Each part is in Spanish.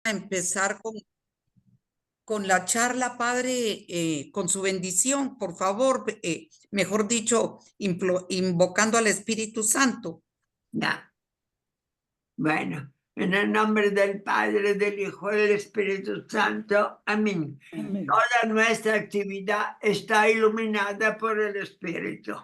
empezar con la charla, Padre, con su bendición, por favor, mejor dicho, invocando al Espíritu Santo. Ya. Bueno, en el nombre del Padre, del Hijo y del Espíritu Santo. Amén. Amén. Toda nuestra actividad está iluminada por el Espíritu,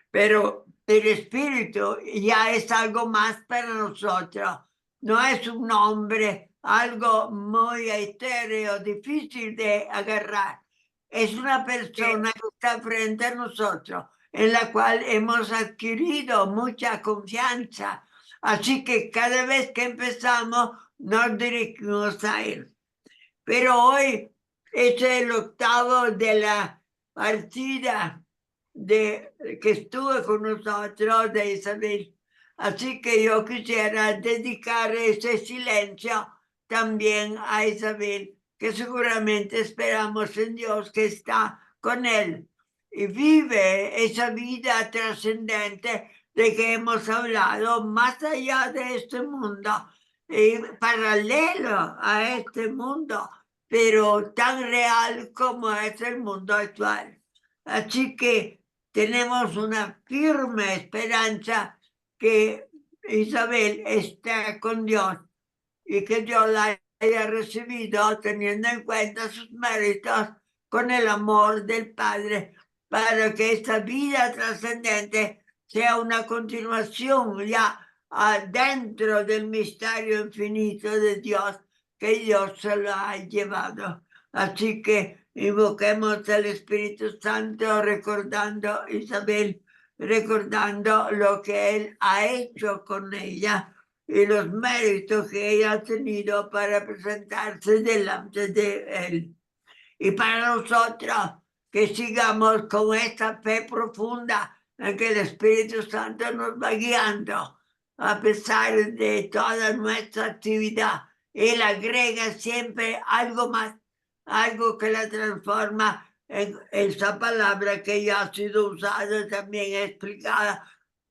pero el Espíritu ya es algo más para nosotros. No es un nombre, algo muy etéreo, difícil de agarrar. Es una persona que está frente a nosotros, en la cual hemos adquirido mucha confianza. Así que cada vez que empezamos, nos dirigimos a él. Pero hoy es el octavo de la partida que estuvo con nosotros de Isabel. Así que yo quisiera dedicar ese silencio también a Isabel, que seguramente esperamos en Dios que está con él y vive esa vida trascendente de que hemos hablado, más allá de este mundo y paralelo a este mundo, pero tan real como es el mundo actual. Así que tenemos una firme esperanza que Isabel está con Dios y que Dios la haya recibido teniendo en cuenta sus méritos con el amor del Padre, para que esta vida trascendente sea una continuación ya adentro del misterio infinito de Dios, que Dios se lo ha llevado. Así que invoquemos al Espíritu Santo recordando Isabel, recordando lo que Él ha hecho con ella y los méritos que ella ha tenido para presentarse delante de Él. Y para nosotros, que sigamos con esta fe profunda en que el Espíritu Santo nos va guiando, a pesar de toda nuestra actividad. Él agrega siempre algo más, algo que la transforma en esa palabra que ya ha sido usada, también explicada,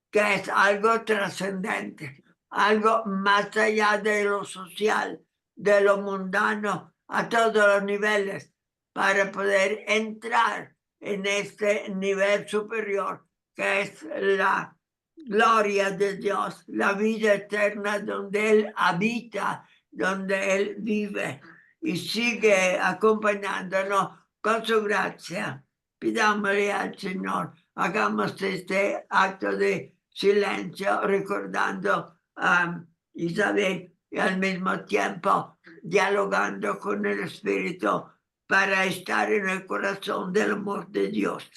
que es algo trascendente, algo más allá de lo social, de lo mundano, a todos los niveles, para poder entrar en este nivel superior, que es la gloria de Dios, la vida eterna donde Él habita, donde Él vive y sigue acompañándonos con su gracia. Pidámosle al Señor, hagamos este acto de silencio recordando a Isabel y al mismo tiempo dialogando con el Espíritu para estar en el corazón del amor de Dios.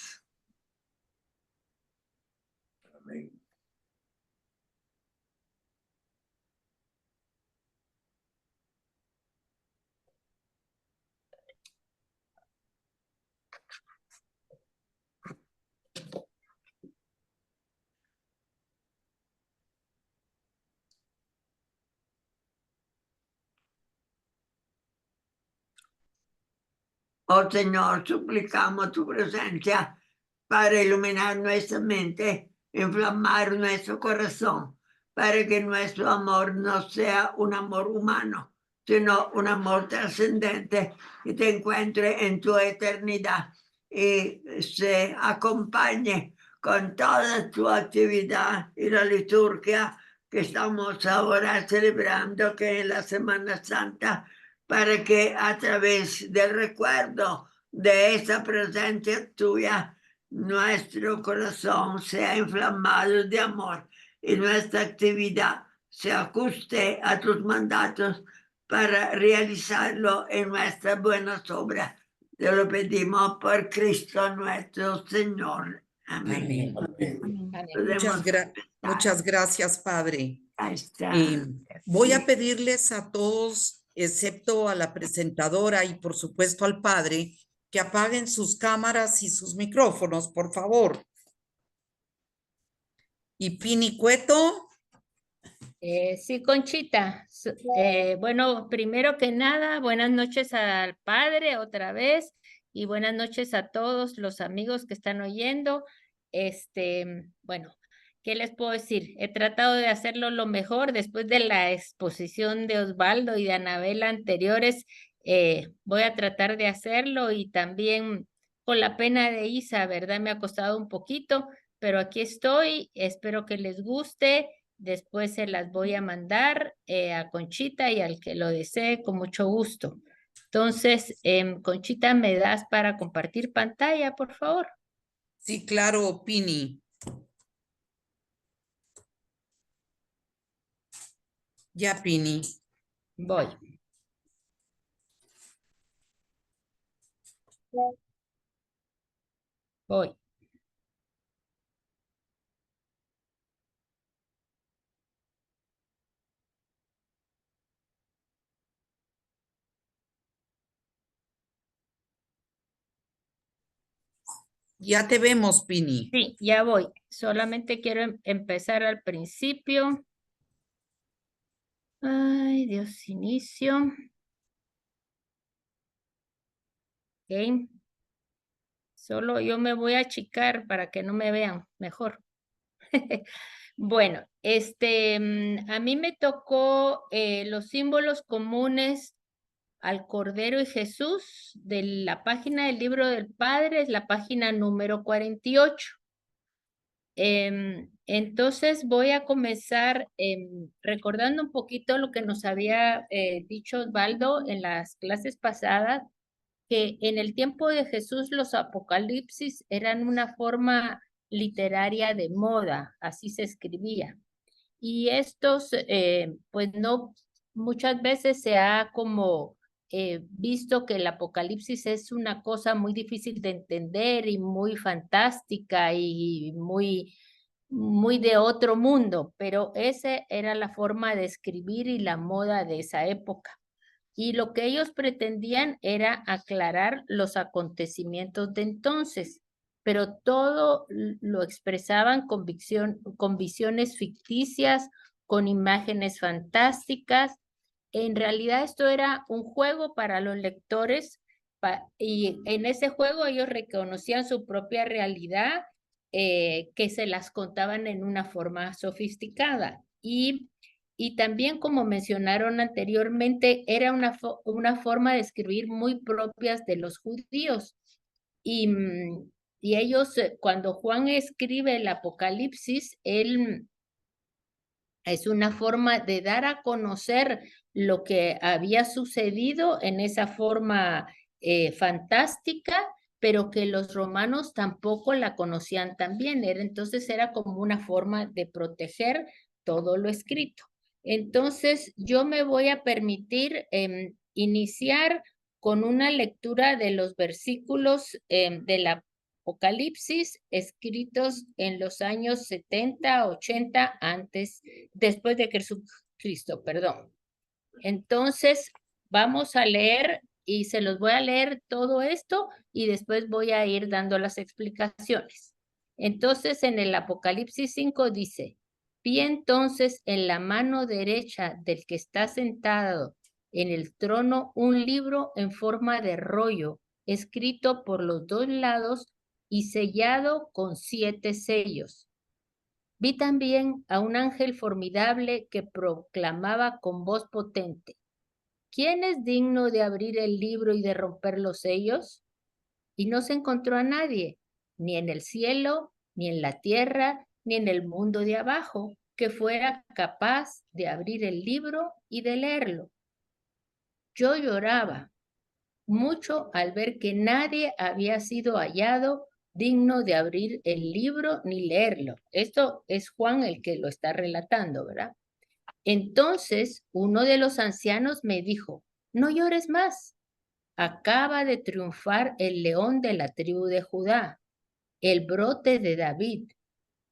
Amén. Oh Señor, suplicamos tu presencia para iluminar nuestra mente, inflamar nuestro corazón, para que nuestro amor no sea un amor humano, sino un amor trascendente que te encuentre en tu eternidad y se acompañe con toda tu actividad y la liturgia que estamos ahora celebrando, que es la Semana Santa, para que a través del recuerdo de esa presencia tuya, nuestro corazón sea inflamado de amor y nuestra actividad se ajuste a tus mandatos para realizarlo en nuestras buenas obras. Te lo pedimos por Cristo nuestro Señor. Amén. Amén. Muchas gracias, Padre. Ahí está. Voy a pedirles a todos, excepto a la presentadora y por supuesto al Padre, que apaguen sus cámaras y sus micrófonos, por favor. ¿Y Pini Cueto? Sí, Conchita. Bueno, primero que nada, buenas noches al Padre otra vez y buenas noches a todos los amigos que están oyendo. Bueno, ¿qué les puedo decir? He tratado de hacerlo lo mejor después de la exposición de Osvaldo y de Anabela anteriores. Voy a tratar de hacerlo y también con la pena de Isa, ¿verdad? Me ha costado un poquito, pero aquí estoy. Espero que les guste. Después se las voy a mandar a Conchita y al que lo desee con mucho gusto. Entonces, Conchita, ¿me das para compartir pantalla, por favor? Sí, claro, Pini. Ya, Pini. Voy. Voy. Ya te vemos, Pini. Sí, ya voy. Solamente quiero empezar al principio. Ay, Dios, inicio. Ok. Solo yo me voy a achicar para que no me vean mejor. Bueno, a mí me tocó los símbolos comunes al Cordero y Jesús de la página del Libro del Padre, es la página número 48. Entonces voy a comenzar recordando un poquito lo que nos había dicho Osvaldo en las clases pasadas, que en el tiempo de Jesús los apocalipsis eran una forma literaria de moda, así se escribía. Y estos, pues no, muchas veces se ha como visto que el apocalipsis es una cosa muy difícil de entender y muy fantástica y muy de otro mundo, pero esa era la forma de escribir y la moda de esa época. Y lo que ellos pretendían era aclarar los acontecimientos de entonces, pero todo lo expresaban con visiones ficticias, con imágenes fantásticas. En realidad esto era un juego para los lectores y en ese juego ellos reconocían su propia realidad que se las contaban en una forma sofisticada. Y también, como mencionaron anteriormente, era una forma de escribir muy propias de los judíos. Y ellos, cuando Juan escribe el Apocalipsis, él es una forma de dar a conocer lo que había sucedido en esa forma fantástica, pero que los romanos tampoco la conocían tan bien. Entonces era como una forma de proteger todo lo escrito. Entonces yo me voy a permitir iniciar con una lectura de los versículos de la Apocalipsis escritos en los años 70, 80 después de Jesucristo, perdón. Entonces, vamos a leer y se los voy a leer todo esto y después voy a ir dando las explicaciones. Entonces, en el Apocalipsis 5 dice, vi entonces en la mano derecha del que está sentado en el trono un libro en forma de rollo, escrito por los dos lados y sellado con 7 sellos. Vi también a un ángel formidable que proclamaba con voz potente, ¿quién es digno de abrir el libro y de romper los sellos? Y no se encontró a nadie, ni en el cielo, ni en la tierra, ni en el mundo de abajo, que fuera capaz de abrir el libro y de leerlo. Yo lloraba mucho al ver que nadie había sido hallado digno de abrir el libro ni leerlo. Esto es Juan el que lo está relatando, ¿verdad? Entonces uno de los ancianos me dijo, no llores más. Acaba de triunfar el león de la tribu de Judá, el brote de David.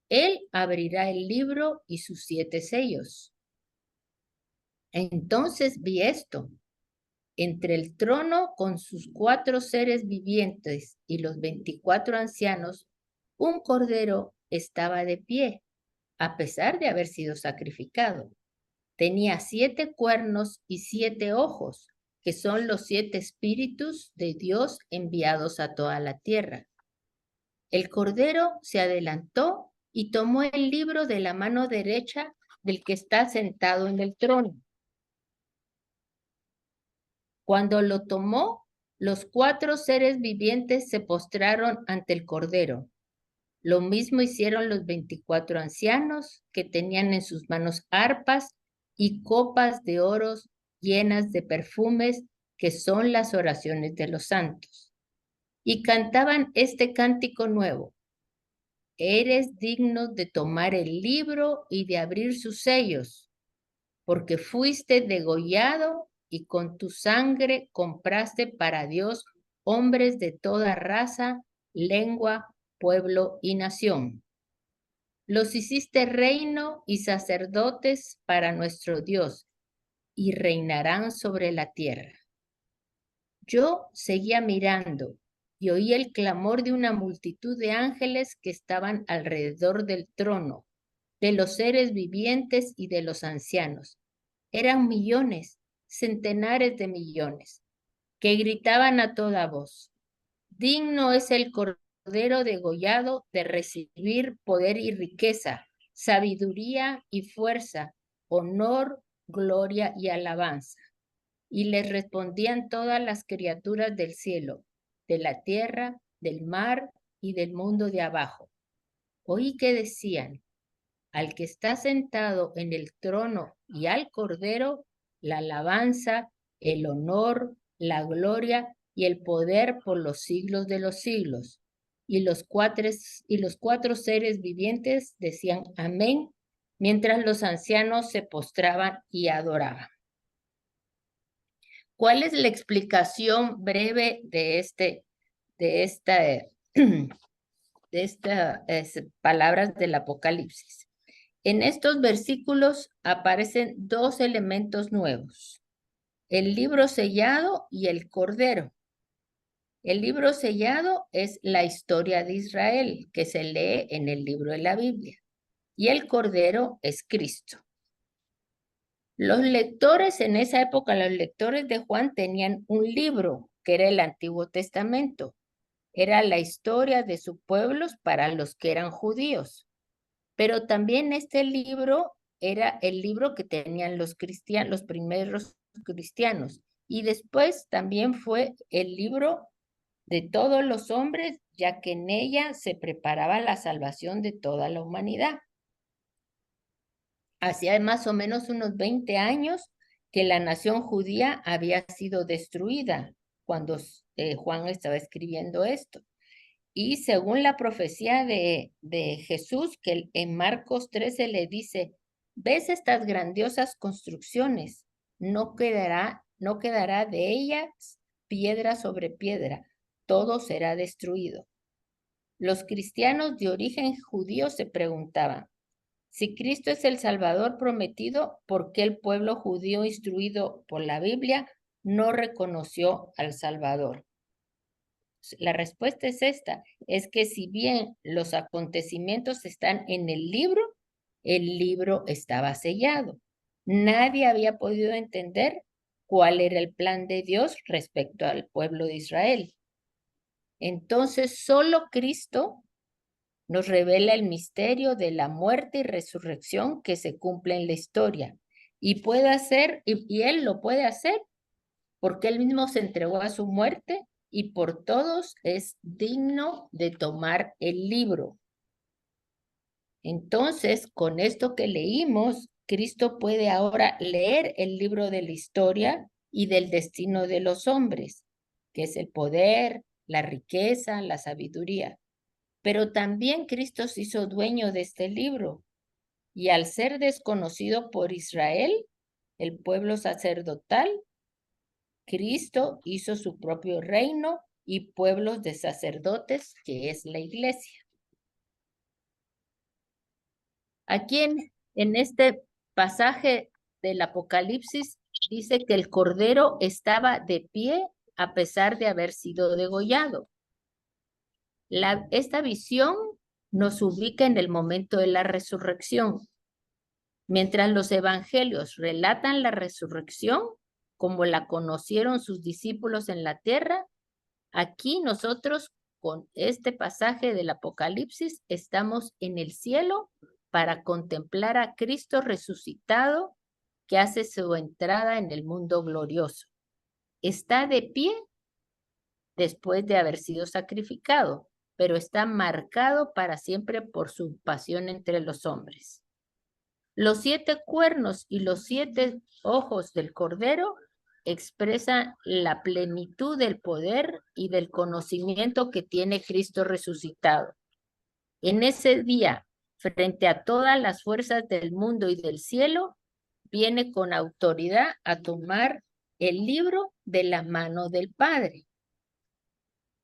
Él abrirá el libro y sus 7 sellos. Entonces vi esto. Entre el trono con sus 4 seres vivientes y los 24 ancianos, un cordero estaba de pie, a pesar de haber sido sacrificado. Tenía 7 cuernos y 7 ojos, que son los 7 espíritus de Dios enviados a toda la tierra. El cordero se adelantó y tomó el libro de la mano derecha del que está sentado en el trono. Cuando lo tomó, los 4 seres vivientes se postraron ante el Cordero. Lo mismo hicieron los 24 ancianos que tenían en sus manos arpas y copas de oro llenas de perfumes, que son las oraciones de los santos. Y cantaban este cántico nuevo: eres digno de tomar el libro y de abrir sus sellos, porque fuiste degollado y con tu sangre compraste para Dios hombres de toda raza, lengua, pueblo y nación. Los hiciste reino y sacerdotes para nuestro Dios, y reinarán sobre la tierra. Yo seguía mirando y oí el clamor de una multitud de ángeles que estaban alrededor del trono, de los seres vivientes y de los ancianos. Eran millones, centenares de millones, que gritaban a toda voz: digno es el Cordero degollado de recibir poder y riqueza, sabiduría y fuerza, honor, gloria y alabanza. Y les respondían todas las criaturas del cielo, de la tierra, del mar y del mundo de abajo. Oí que decían: al que está sentado en el trono y al Cordero, la alabanza, el honor, la gloria y el poder por los siglos de los siglos. Y los 4 seres vivientes decían amén, mientras los ancianos se postraban y adoraban. ¿Cuál es la explicación breve de estas palabras del Apocalipsis? En estos versículos aparecen 2 elementos nuevos: el libro sellado y el Cordero. El libro sellado es la historia de Israel, que se lee en el libro de la Biblia, y el Cordero es Cristo. Los lectores en esa época, los lectores de Juan, tenían un libro que era el Antiguo Testamento. Era la historia de sus pueblos para los que eran judíos. Pero también este libro era el libro que tenían los primeros cristianos. Y después también fue el libro de todos los hombres, ya que en ella se preparaba la salvación de toda la humanidad. Hacía más o menos unos 20 años que la nación judía había sido destruida cuando Juan estaba escribiendo esto. Y según la profecía de Jesús, que en Marcos 13 le dice: ¿ves estas grandiosas construcciones? No quedará de ellas piedra sobre piedra, todo será destruido. Los cristianos de origen judío se preguntaban: si Cristo es el Salvador prometido, ¿por qué el pueblo judío instruido por la Biblia no reconoció al Salvador? La respuesta es esta: es que si bien los acontecimientos están en el libro estaba sellado. Nadie había podido entender cuál era el plan de Dios respecto al pueblo de Israel. Entonces, solo Cristo nos revela el misterio de la muerte y resurrección que se cumple en la historia. Y Él lo puede hacer porque Él mismo se entregó a su muerte y por todos es digno de tomar el libro. Entonces, con esto que leímos, Cristo puede ahora leer el libro de la historia y del destino de los hombres, que es el poder, la riqueza, la sabiduría. Pero también Cristo se hizo dueño de este libro, y al ser desconocido por Israel, el pueblo sacerdotal, Cristo hizo su propio reino y pueblos de sacerdotes, que es la iglesia. Aquí en este pasaje del Apocalipsis dice que el Cordero estaba de pie a pesar de haber sido degollado. Esta visión nos ubica en el momento de la resurrección. Mientras los evangelios relatan la resurrección como la conocieron sus discípulos en la tierra, aquí nosotros con este pasaje del Apocalipsis, estamos en el cielo para contemplar a Cristo resucitado que hace su entrada en el mundo glorioso. Está de pie después de haber sido sacrificado, pero está marcado para siempre por su pasión entre los hombres. Los 7 cuernos y los 7 ojos del Cordero expresan la plenitud del poder y del conocimiento que tiene Cristo resucitado. En ese día, frente a todas las fuerzas del mundo y del cielo, viene con autoridad a tomar el libro de la mano del Padre,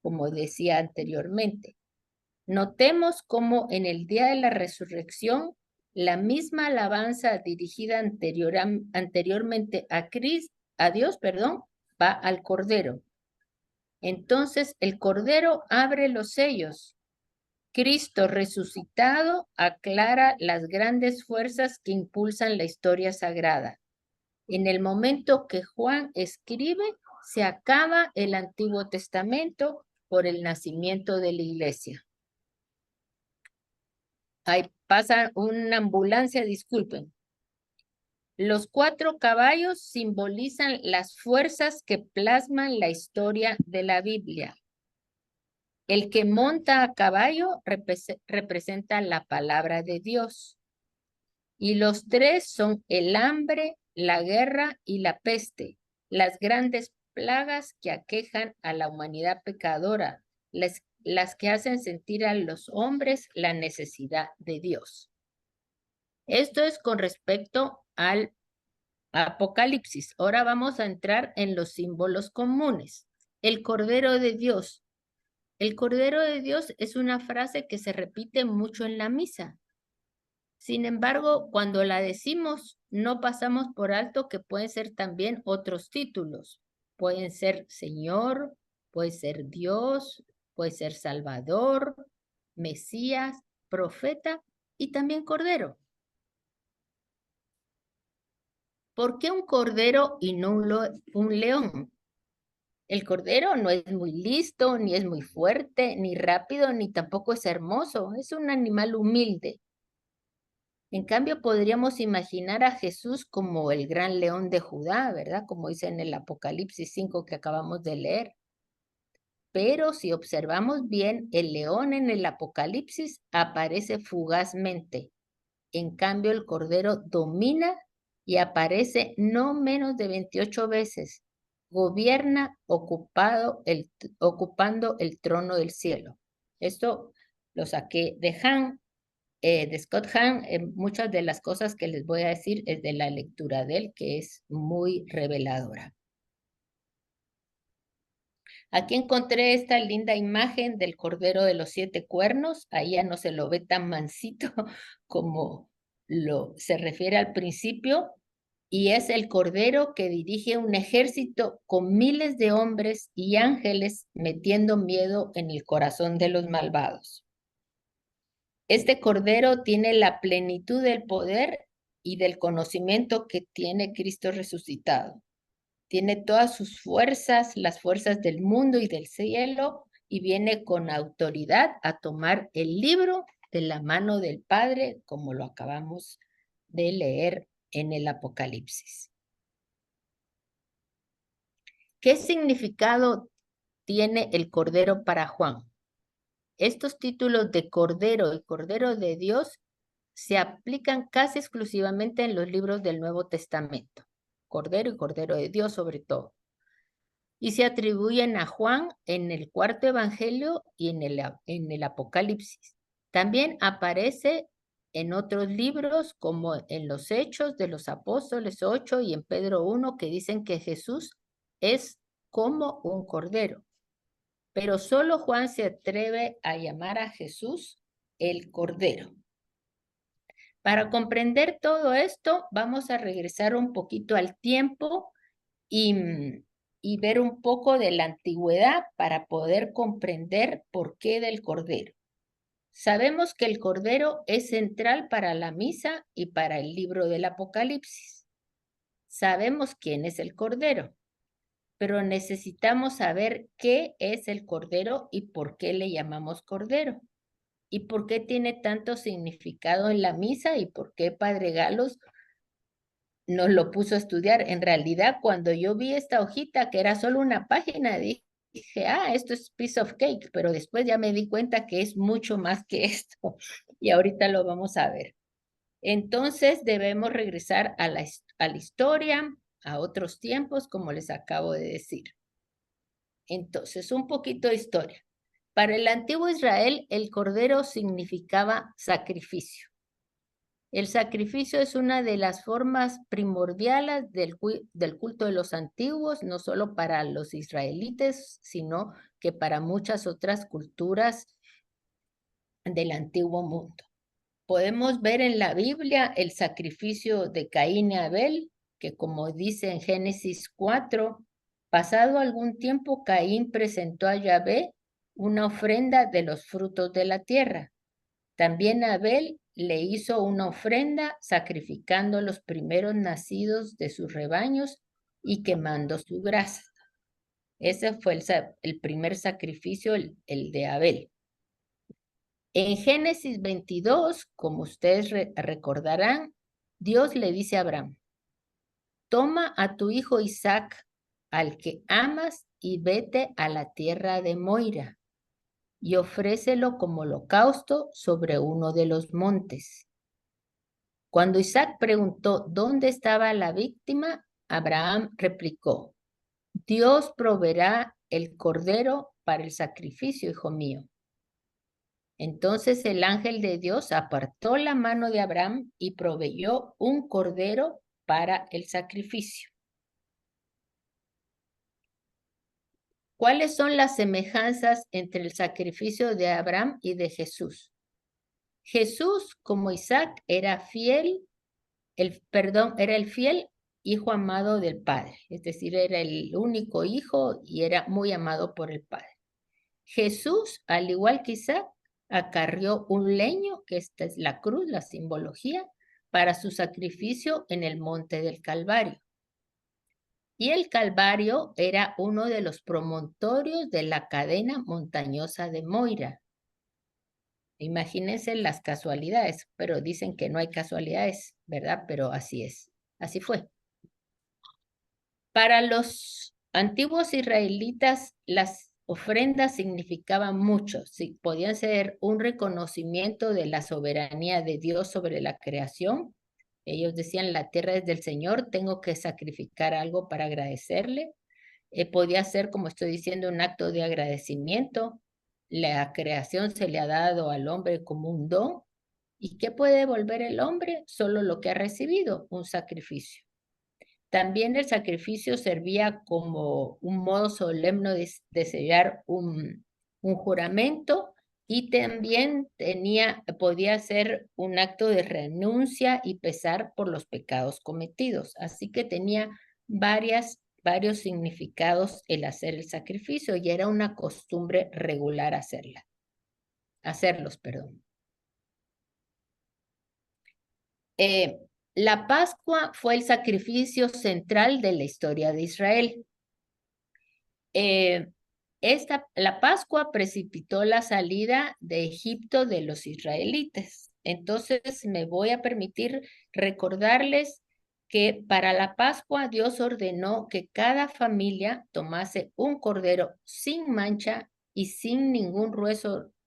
como decía anteriormente. Notemos cómo en el día de la resurrección, la misma alabanza dirigida anteriormente a Dios, va al Cordero. Entonces el Cordero abre los sellos. Cristo resucitado aclara las grandes fuerzas que impulsan la historia sagrada. En el momento que Juan escribe, se acaba el Antiguo Testamento por el nacimiento de la iglesia. Ahí pasa una ambulancia, disculpen. Los 4 caballos simbolizan las fuerzas que plasman la historia de la Biblia. El que monta a caballo representa la palabra de Dios. Y los 3 son el hambre, la guerra y la peste, las grandes plagas que aquejan a la humanidad pecadora, las que hacen sentir a los hombres la necesidad de Dios. Esto es con respecto al Apocalipsis. Ahora vamos a entrar en los símbolos comunes. El Cordero de Dios. El Cordero de Dios es una frase que se repite mucho en la misa. Sin embargo, cuando la decimos, no pasamos por alto que pueden ser también otros títulos. Pueden ser Señor, puede ser Dios, puede ser Salvador, Mesías, Profeta y también Cordero. ¿Por qué un cordero y no un león? El cordero no es muy listo, ni es muy fuerte, ni rápido, ni tampoco es hermoso. Es un animal humilde. En cambio, podríamos imaginar a Jesús como el gran león de Judá, ¿verdad? Como dice en el Apocalipsis 5 que acabamos de leer. Pero si observamos bien, el león en el Apocalipsis aparece fugazmente. En cambio, el cordero domina y aparece no menos de 28 veces. Gobierna ocupando el trono del cielo. Esto lo saqué de Scott Hahn. Muchas de las cosas que les voy a decir es de la lectura de él, que es muy reveladora. Aquí encontré esta linda imagen del Cordero de los 7 cuernos. Ahí ya no se lo ve tan mansito como se refiere al principio. Y es el Cordero que dirige un ejército con miles de hombres y ángeles metiendo miedo en el corazón de los malvados. Este Cordero tiene la plenitud del poder y del conocimiento que tiene Cristo resucitado. Tiene todas sus fuerzas, las fuerzas del mundo y del cielo, y viene con autoridad a tomar el libro de la mano del Padre, como lo acabamos de leer en el Apocalipsis. ¿Qué significado tiene el Cordero para Juan? Estos títulos de Cordero y Cordero de Dios se aplican casi exclusivamente en los libros del Nuevo Testamento. Cordero y Cordero de Dios sobre todo. Y se atribuyen a Juan en el 4º Evangelio y en el Apocalipsis. También aparece en otros libros como en los Hechos de los Apóstoles 8 y en Pedro 1 que dicen que Jesús es como un cordero. Pero solo Juan se atreve a llamar a Jesús el Cordero. Para comprender todo esto, vamos a regresar un poquito al tiempo y ver un poco de la antigüedad para poder comprender por qué del Cordero. Sabemos que el Cordero es central para la misa y para el libro del Apocalipsis. Sabemos quién es el Cordero. pero necesitamos saber qué es el cordero y por qué le llamamos cordero. Y por qué tiene tanto significado en la misa y por qué Padre Galos nos lo puso a estudiar. En realidad, cuando yo vi esta hojita, que era solo una página, dije, esto es piece of cake, pero después ya me di cuenta que es mucho más que esto. Y ahorita lo vamos a ver. Entonces, debemos regresar a la historia, a otros tiempos, como les acabo de decir. Entonces, un poquito de historia. Para el antiguo Israel, el cordero significaba sacrificio. El sacrificio es una de las formas primordiales del culto de los antiguos, no solo para los israelitas, sino que para muchas otras culturas del antiguo mundo. Podemos ver en la Biblia el sacrificio de Caín y Abel, que como dice en Génesis 4, pasado algún tiempo Caín presentó a Yahvé una ofrenda de los frutos de la tierra. También Abel le hizo una ofrenda sacrificando los primeros nacidos de sus rebaños y quemando su grasa. Ese fue el primer sacrificio, el de Abel. En Génesis 22, como ustedes recordarán, Dios le dice a Abraham, toma a tu hijo Isaac, al que amas, y vete a la tierra de Moira, y ofrécelo como holocausto sobre uno de los montes. Cuando Isaac preguntó dónde estaba la víctima, Abraham replicó, Dios proveerá el cordero para el sacrificio, hijo mío. Entonces el ángel de Dios apartó la mano de Abraham y proveyó un cordero para el sacrificio. ¿Cuáles son las semejanzas entre el sacrificio de Abraham y de Jesús? Jesús, como Isaac, era el fiel hijo amado del Padre, es decir, era el único hijo y era muy amado por el Padre. Jesús, al igual que Isaac, acarrió un leño, que esta es la cruz, la simbología, para su sacrificio en el monte del Calvario. Y el Calvario era uno de los promontorios de la cadena montañosa de Moira. Imagínense las casualidades, pero dicen que no hay casualidades, ¿verdad? Pero así es, así fue. Para los antiguos israelitas, las ofrendas significaban mucho, sí, podían ser un reconocimiento de la soberanía de Dios sobre la creación. Ellos decían, la tierra es del Señor, tengo que sacrificar algo para agradecerle. Podía ser, como estoy diciendo, un acto de agradecimiento. La creación se le ha dado al hombre como un don. ¿Y qué puede devolver el hombre? Solo lo que ha recibido, un sacrificio. También el sacrificio servía como un modo solemne de sellar un juramento y también podía ser un acto de renuncia y pesar por los pecados cometidos. Así que tenía varios significados el hacer el sacrificio y era una costumbre regular hacerlos. La Pascua fue el sacrificio central de la historia de Israel. La Pascua precipitó la salida de Egipto de los israelitas. Entonces me voy a permitir recordarles que para la Pascua Dios ordenó que cada familia tomase un cordero sin mancha y sin ningún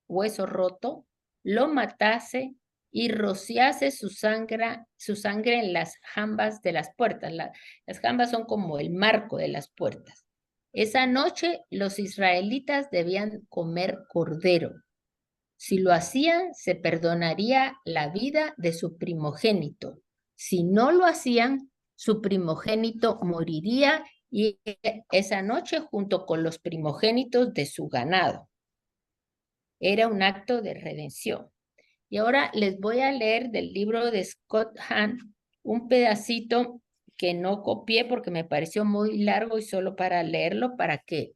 hueso roto, lo matase y rociase su sangre en las jambas de las puertas. Las jambas son como el marco de las puertas. Esa noche los israelitas debían comer cordero. Si lo hacían, se perdonaría la vida de su primogénito. Si no lo hacían, su primogénito moriría y esa noche junto con los primogénitos de su ganado. Era un acto de redención. Y ahora les voy a leer del libro de Scott Hahn un pedacito que no copié porque me pareció muy largo y solo para leerlo para que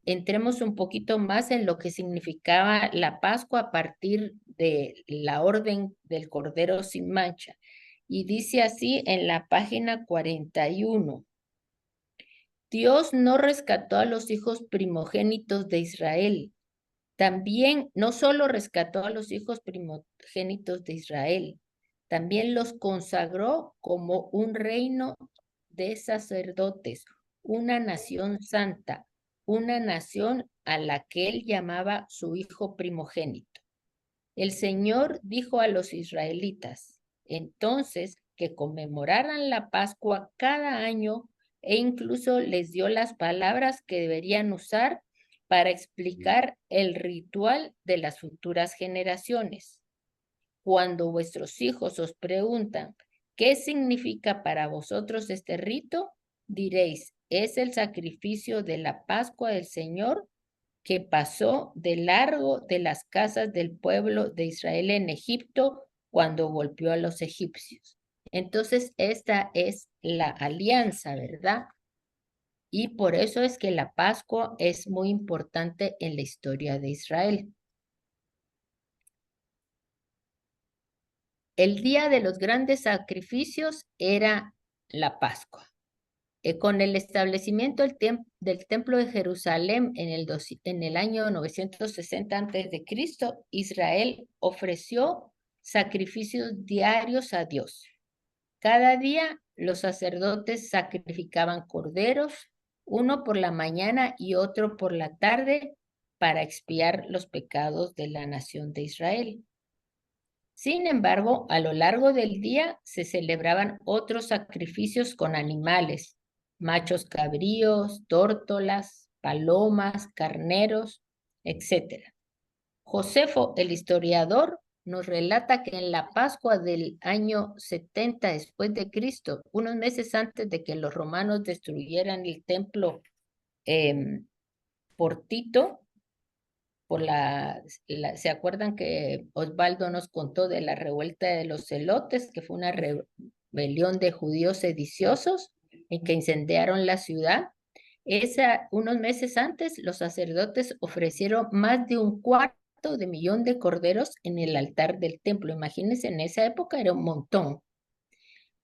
entremos un poquito más en lo que significaba la Pascua a partir de la orden del Cordero sin mancha. Y dice así en la página 41. Dios no rescató a los hijos primogénitos de Israel. También no solo rescató a los hijos primogénitos de Israel, también los consagró como un reino de sacerdotes, una nación santa, una nación a la que él llamaba su hijo primogénito. El Señor dijo a los israelitas, entonces, que conmemoraran la Pascua cada año e incluso les dio las palabras que deberían usar para explicar el ritual de las futuras generaciones. Cuando vuestros hijos os preguntan, ¿qué significa para vosotros este rito? Diréis, es el sacrificio de la Pascua del Señor que pasó de largo de las casas del pueblo de Israel en Egipto cuando golpeó a los egipcios. Entonces, esta es la alianza, ¿verdad? Y por eso es que la Pascua es muy importante en la historia de Israel. El día de los grandes sacrificios era la Pascua. Con el establecimiento del Templo de Jerusalén en el año 960 a.C., Israel ofreció sacrificios diarios a Dios. Cada día los sacerdotes sacrificaban corderos, uno por la mañana y otro por la tarde, para expiar los pecados de la nación de Israel. Sin embargo, a lo largo del día se celebraban otros sacrificios con animales, machos cabríos, tórtolas, palomas, carneros, etc. Josefo, el historiador, nos relata que en la Pascua del año 70 después de Cristo, unos meses antes de que los romanos destruyeran el templo por Tito, ¿se acuerdan que Osvaldo nos contó de la revuelta de los celotes, que fue una rebelión de judíos sediciosos en que incendiaron la ciudad? Unos meses antes, los sacerdotes ofrecieron más de 250,000 de corderos en el altar del templo. Imagínense, en esa época era un montón.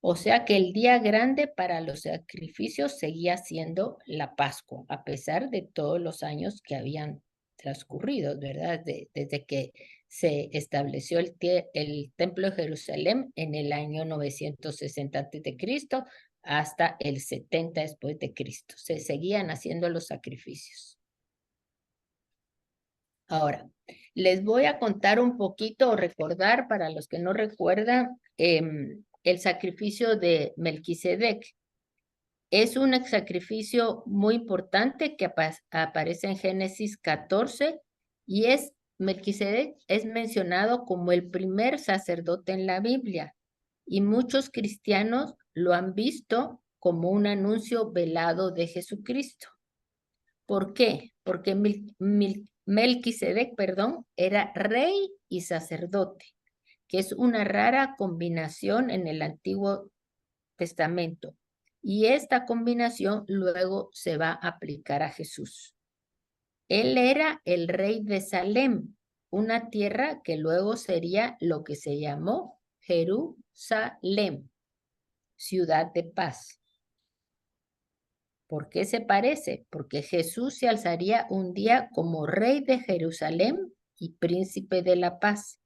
O sea que el día grande para los sacrificios seguía siendo la Pascua, a pesar de todos los años que habían transcurrido, ¿verdad? Desde que se estableció el Templo de Jerusalén en el año 960 a.C. hasta el 70 después de Cristo. Se seguían haciendo los sacrificios. Ahora, les voy a contar un poquito o recordar para los que no recuerdan el sacrificio de Melquisedec. Es un sacrificio muy importante que aparece en Génesis 14 y Melquisedec es mencionado como el primer sacerdote en la Biblia y muchos cristianos lo han visto como un anuncio velado de Jesucristo. ¿Por qué? Porque Melquisedec, era rey y sacerdote, que es una rara combinación en el Antiguo Testamento. Y esta combinación luego se va a aplicar a Jesús. Él era el rey de Salem, una tierra que luego sería lo que se llamó Jerusalén, ciudad de paz. ¿Por qué se parece? Porque Jesús se alzaría un día como rey de Jerusalén y príncipe de la paz.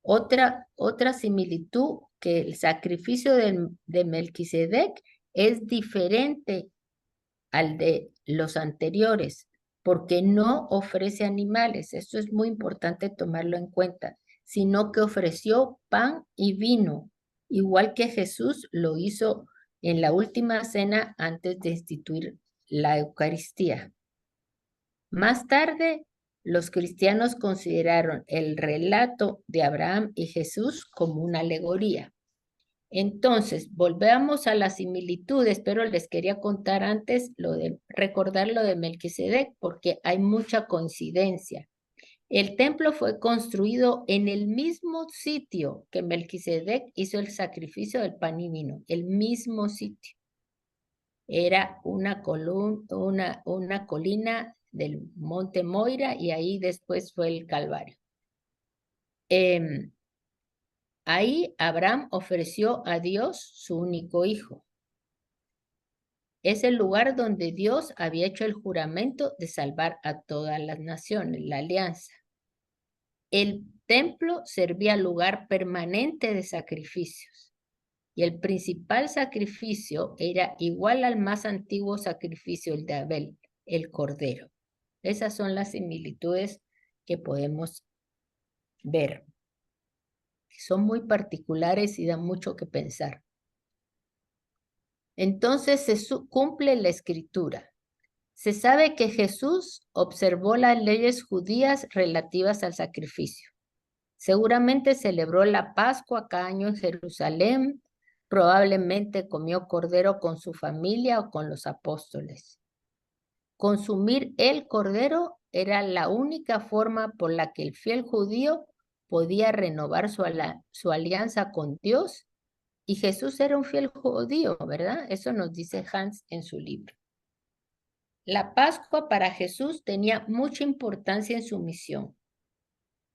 Otra similitud, que el sacrificio de Melquisedec es diferente al de los anteriores, porque no ofrece animales, esto es muy importante tomarlo en cuenta, sino que ofreció pan y vino, igual que Jesús lo hizo en la última cena antes de instituir la Eucaristía. Más tarde, los cristianos consideraron el relato de Abraham y Jesús como una alegoría. Entonces, volvemos a las similitudes, pero les quería contar antes recordar lo de Melquisedec, porque hay mucha coincidencia. El templo fue construido en el mismo sitio que Melquisedec hizo el sacrificio del pan y vino, el mismo sitio. Era una colina del Monte Moira y ahí después fue el Calvario. Ahí Abraham ofreció a Dios su único hijo. Es el lugar donde Dios había hecho el juramento de salvar a todas las naciones, la alianza. El templo servía lugar permanente de sacrificios y el principal sacrificio era igual al más antiguo sacrificio, el de Abel, el cordero. Esas son las similitudes que podemos ver. Son muy particulares y dan mucho que pensar. Entonces se cumple la escritura. Se sabe que Jesús observó las leyes judías relativas al sacrificio. Seguramente celebró la Pascua cada año en Jerusalén. Probablemente comió cordero con su familia o con los apóstoles. Consumir el cordero era la única forma por la que el fiel judío podía renovar su alianza con Dios. Y Jesús era un fiel judío, ¿verdad? Eso nos dice Hans en su libro. La Pascua para Jesús tenía mucha importancia en su misión.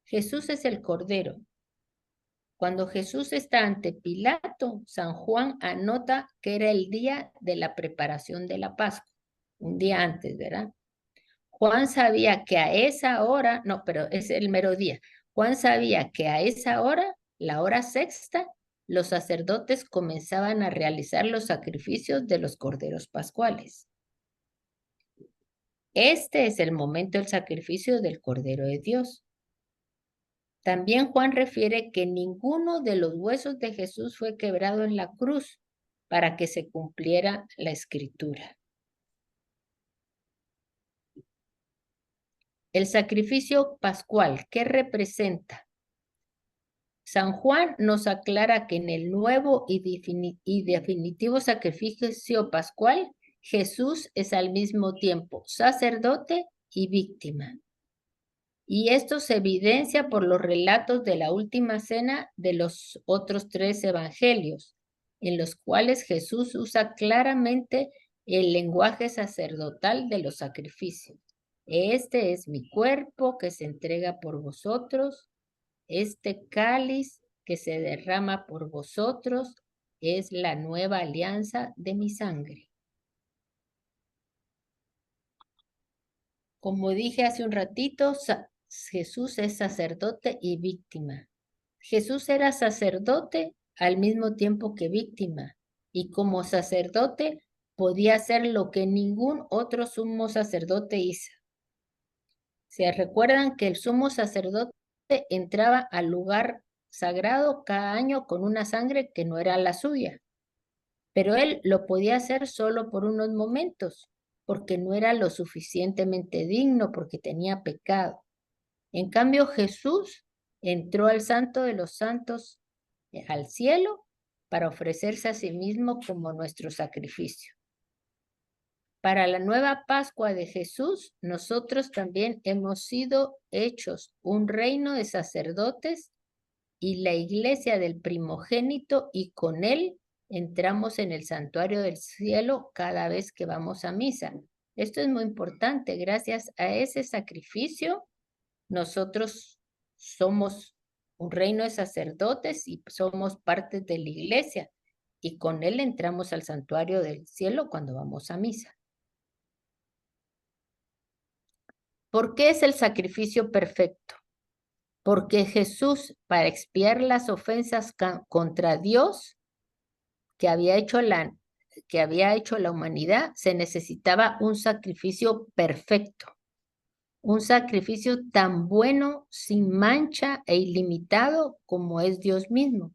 Jesús es el Cordero. Cuando Jesús está ante Pilato, San Juan anota que era el día de la preparación de la Pascua, un día antes, ¿verdad? Juan sabía que a esa hora, no, pero es el mero día. Juan sabía que a esa hora, la hora sexta, los sacerdotes comenzaban a realizar los sacrificios de los corderos pascuales. Este es el momento del sacrificio del Cordero de Dios. También Juan refiere que ninguno de los huesos de Jesús fue quebrado en la cruz para que se cumpliera la escritura. El sacrificio pascual, ¿qué representa? San Juan nos aclara que en el nuevo y definitivo sacrificio pascual, Jesús es al mismo tiempo sacerdote y víctima. Y esto se evidencia por los relatos de la última cena de los otros 3 evangelios, en los cuales Jesús usa claramente el lenguaje sacerdotal de los sacrificios. Este es mi cuerpo que se entrega por vosotros. Este cáliz que se derrama por vosotros es la nueva alianza de mi sangre. Como dije hace un ratito, Jesús es sacerdote y víctima. Jesús era sacerdote al mismo tiempo que víctima, y como sacerdote podía hacer lo que ningún otro sumo sacerdote hizo. ¿Se recuerdan que el sumo sacerdote entraba al lugar sagrado cada año con una sangre que no era la suya? Pero él lo podía hacer solo por unos momentos, porque no era lo suficientemente digno, porque tenía pecado. En cambio, Jesús entró al Santo de los Santos, al cielo, para ofrecerse a sí mismo como nuestro sacrificio. Para la nueva Pascua de Jesús, nosotros también hemos sido hechos un reino de sacerdotes y la iglesia del primogénito, y con él entramos en el santuario del cielo cada vez que vamos a misa. Esto es muy importante. Gracias a ese sacrificio, nosotros somos un reino de sacerdotes y somos parte de la iglesia, y con él entramos al santuario del cielo cuando vamos a misa. ¿Por qué es el sacrificio perfecto? Porque Jesús, para expiar las ofensas contra Dios que había hecho la humanidad, se necesitaba un sacrificio perfecto. Un sacrificio tan bueno, sin mancha e ilimitado como es Dios mismo.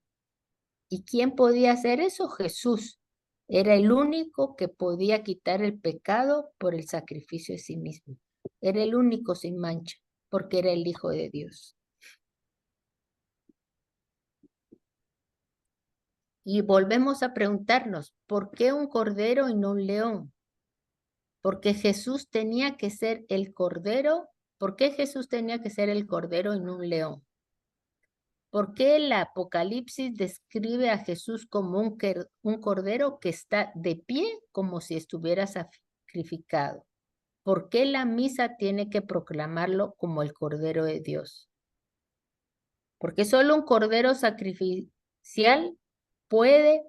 ¿Y quién podía hacer eso? Jesús. Era el único que podía quitar el pecado por el sacrificio de sí mismo. Era el único sin mancha, porque era el Hijo de Dios. Y volvemos a preguntarnos, ¿por qué un cordero y no un león? Porque Jesús tenía que ser el cordero. ¿Por qué Jesús tenía que ser el cordero y no un león? ¿Por qué el Apocalipsis describe a Jesús como un cordero que está de pie como si estuviera sacrificado? ¿Por qué la misa tiene que proclamarlo como el Cordero de Dios? Porque solo un cordero sacrificial puede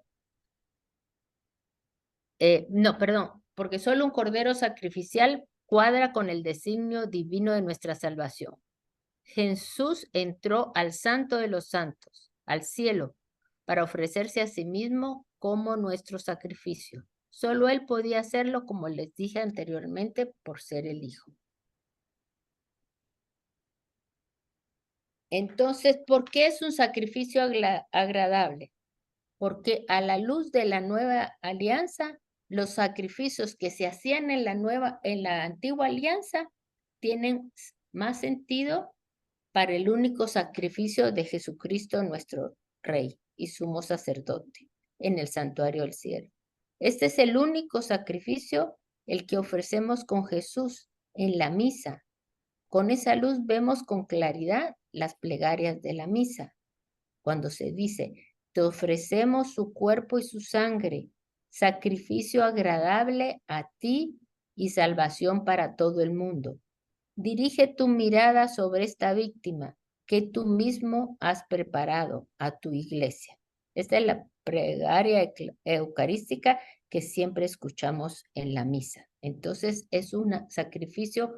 no, perdón, porque solo un cordero sacrificial cuadra con el designio divino de nuestra salvación. Jesús entró al Santo de los Santos, al cielo, para ofrecerse a sí mismo como nuestro sacrificio. Solo Él podía hacerlo, como les dije anteriormente, por ser el Hijo. Entonces, ¿por qué es un sacrificio agradable? Porque a la luz de la nueva alianza, los sacrificios que se hacían en la antigua alianza tienen más sentido para el único sacrificio de Jesucristo, nuestro Rey y sumo sacerdote, en el santuario del cielo. Este es el único sacrificio, el que ofrecemos con Jesús en la misa. Con esa luz vemos con claridad las plegarias de la misa, cuando se dice: te ofrecemos su cuerpo y su sangre, sacrificio agradable a ti y salvación para todo el mundo. Dirige tu mirada sobre esta víctima que tú mismo has preparado a tu iglesia. Esta es la plegaria eucarística que siempre escuchamos en la misa. Entonces es un sacrificio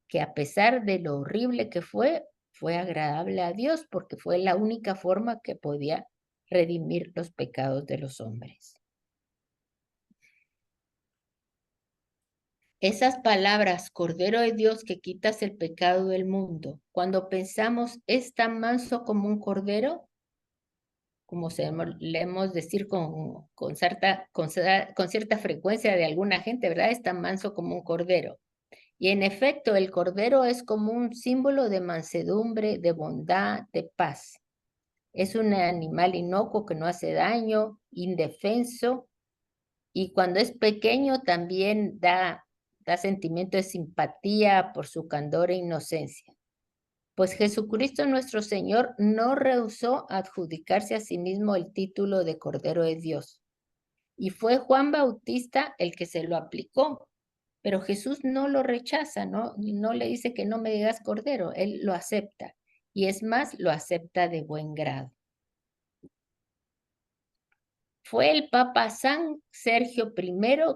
que, a pesar de lo horrible que fue agradable a Dios, porque fue la única forma que podía redimir los pecados de los hombres. Esas palabras, Cordero de Dios que quitas el pecado del mundo, cuando pensamos, ¿es tan manso como un cordero? Como leemos decir con cierta frecuencia de alguna gente, ¿verdad? Es tan manso como un cordero. Y en efecto, el cordero es como un símbolo de mansedumbre, de bondad, de paz. Es un animal inocuo que no hace daño, indefenso, y cuando es pequeño también da sentimiento de simpatía por su candor e inocencia. Pues Jesucristo nuestro Señor no rehusó adjudicarse a sí mismo el título de Cordero de Dios. Y fue Juan Bautista el que se lo aplicó. Pero Jesús no lo rechaza, ¿no? No le dice que no me digas Cordero, Él lo acepta. Y es más, lo acepta de buen grado. Fue el Papa San Sergio I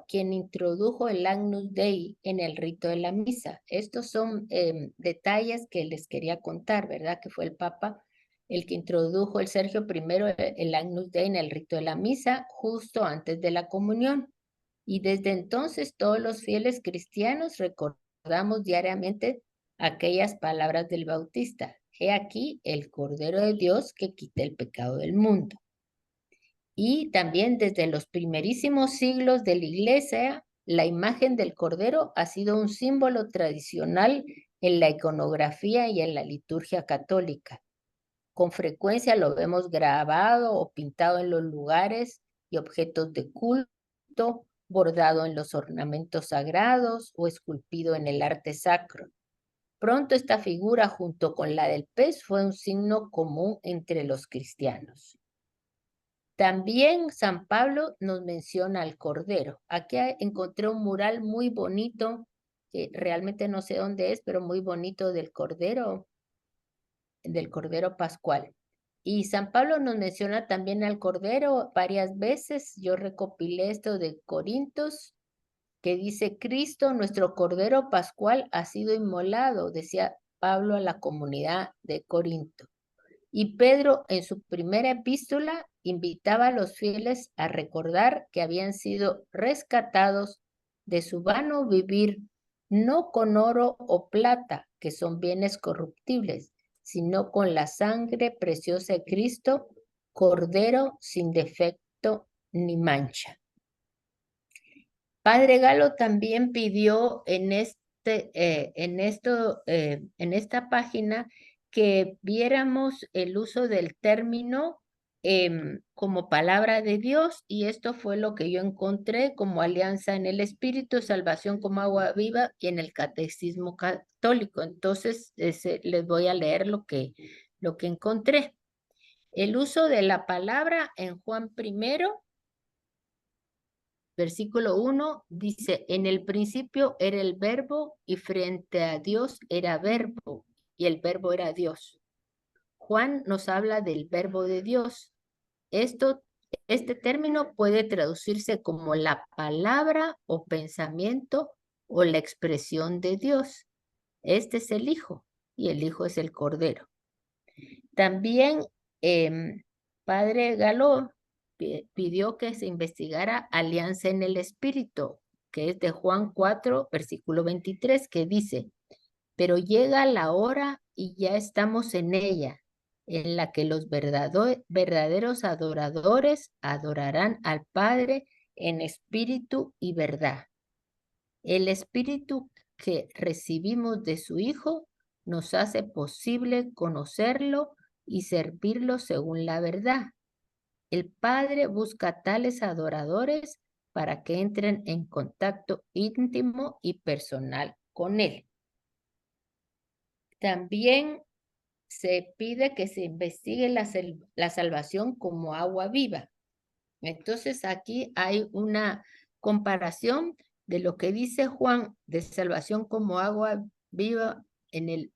quien introdujo el Agnus Dei en el rito de la misa. Estos son detalles que les quería contar, ¿verdad? Que fue el Papa el que introdujo el Sergio I el Agnus Dei en el rito de la misa justo antes de la comunión. Y desde entonces todos los fieles cristianos recordamos diariamente aquellas palabras del Bautista: he aquí el Cordero de Dios que quita el pecado del mundo. Y también desde los primerísimos siglos de la Iglesia, la imagen del Cordero ha sido un símbolo tradicional en la iconografía y en la liturgia católica. Con frecuencia lo vemos grabado o pintado en los lugares y objetos de culto, bordado en los ornamentos sagrados o esculpido en el arte sacro. Pronto esta figura, junto con la del pez, fue un signo común entre los cristianos. También San Pablo nos menciona al Cordero. Aquí encontré un mural muy bonito, que realmente no sé dónde es, pero muy bonito del Cordero Pascual. Y San Pablo nos menciona también al Cordero varias veces. Yo recopilé esto de Corintios, que dice: Cristo, nuestro Cordero Pascual, ha sido inmolado, decía Pablo a la comunidad de Corinto. Y Pedro, en su primera epístola, invitaba a los fieles a recordar que habían sido rescatados de su vano vivir, no con oro o plata, que son bienes corruptibles, sino con la sangre preciosa de Cristo, Cordero sin defecto ni mancha. Padre Galo también pidió en esta página que viéramos el uso del término como palabra de Dios, y esto fue lo que yo encontré como alianza en el Espíritu, salvación como agua viva, y en el Catecismo Católico. Entonces les voy a leer lo que encontré. El uso de la palabra en Juan I, versículo 1, dice: en el principio era el verbo, y frente a Dios era verbo, y el verbo era Dios. Juan nos habla del verbo de Dios. Esto Este término puede traducirse como la palabra o pensamiento o la expresión de Dios. Este es el Hijo y el Hijo es el Cordero. También Padre Galo pidió que se investigara alianza en el Espíritu, que es de Juan 4, versículo 23, que dice, pero llega la hora y ya estamos en ella, en la que los verdaderos adoradores adorarán al Padre en espíritu y verdad. El espíritu que recibimos de su Hijo nos hace posible conocerlo y servirlo según la verdad. El Padre busca tales adoradores para que entren en contacto íntimo y personal con Él. También se pide que se investigue la salvación como agua viva. Entonces aquí hay una comparación de lo que dice Juan de salvación como agua viva en el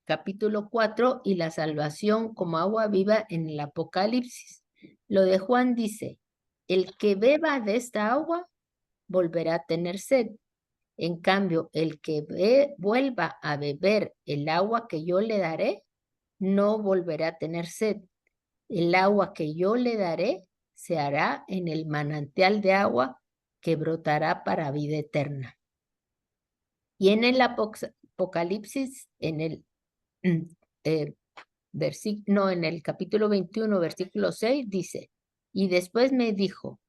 capítulo 4 y la salvación como agua viva en el Apocalipsis. Lo de Juan dice, el que beba de esta agua volverá a tener sed. En cambio, el que vuelva a beber el agua que yo le daré, no volverá a tener sed. El agua que yo le daré se hará en el manantial de agua que brotará para vida eterna. Y en el Apocalipsis, en el, en el capítulo 21, versículo 6, dice, y después me dijo,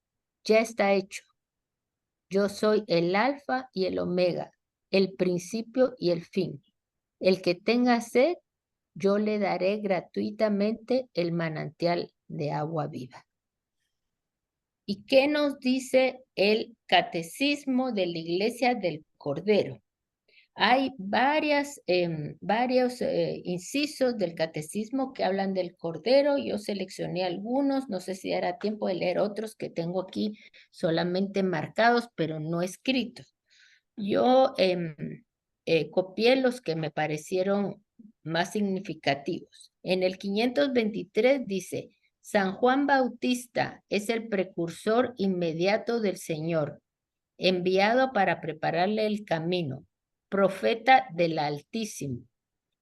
ya está hecho. Yo soy el alfa y el omega, el principio y el fin. El que tenga sed, yo le daré gratuitamente el manantial de agua viva. ¿Y qué nos dice el Catecismo de la Iglesia del Cordero? Hay varios incisos del Catecismo que hablan del Cordero. Yo seleccioné algunos, no sé si dará tiempo de leer otros que tengo aquí solamente marcados, pero no escritos. Yo copié los que me parecieron más significativos. En el 523 dice, San Juan Bautista es el precursor inmediato del Señor, enviado para prepararle el camino, profeta del Altísimo.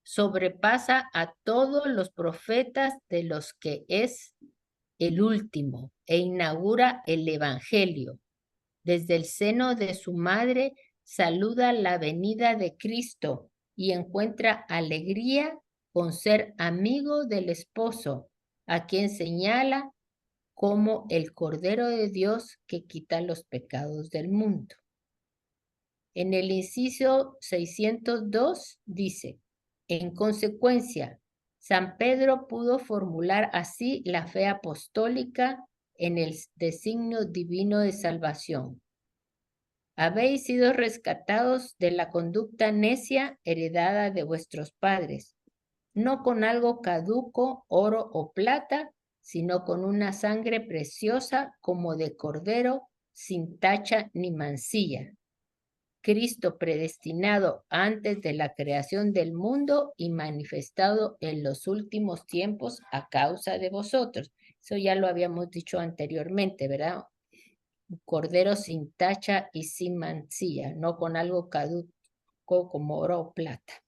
Sobrepasa a todos los profetas de los que es el último e inaugura el Evangelio. Desde el seno de su madre saluda la venida de Cristo y encuentra alegría con ser amigo del esposo, a quien señala como el Cordero de Dios que quita los pecados del mundo. En el inciso 602 dice, en consecuencia, San Pedro pudo formular así la fe apostólica en el designio divino de salvación. Habéis sido rescatados de la conducta necia heredada de vuestros padres, no con algo caduco, oro o plata, sino con una sangre preciosa como de cordero, sin tacha ni mancilla. Cristo predestinado antes de la creación del mundo y manifestado en los últimos tiempos a causa de vosotros. Eso ya lo habíamos dicho anteriormente, ¿verdad? Cordero sin tacha y sin mancilla, no con algo caduco como oro o plata.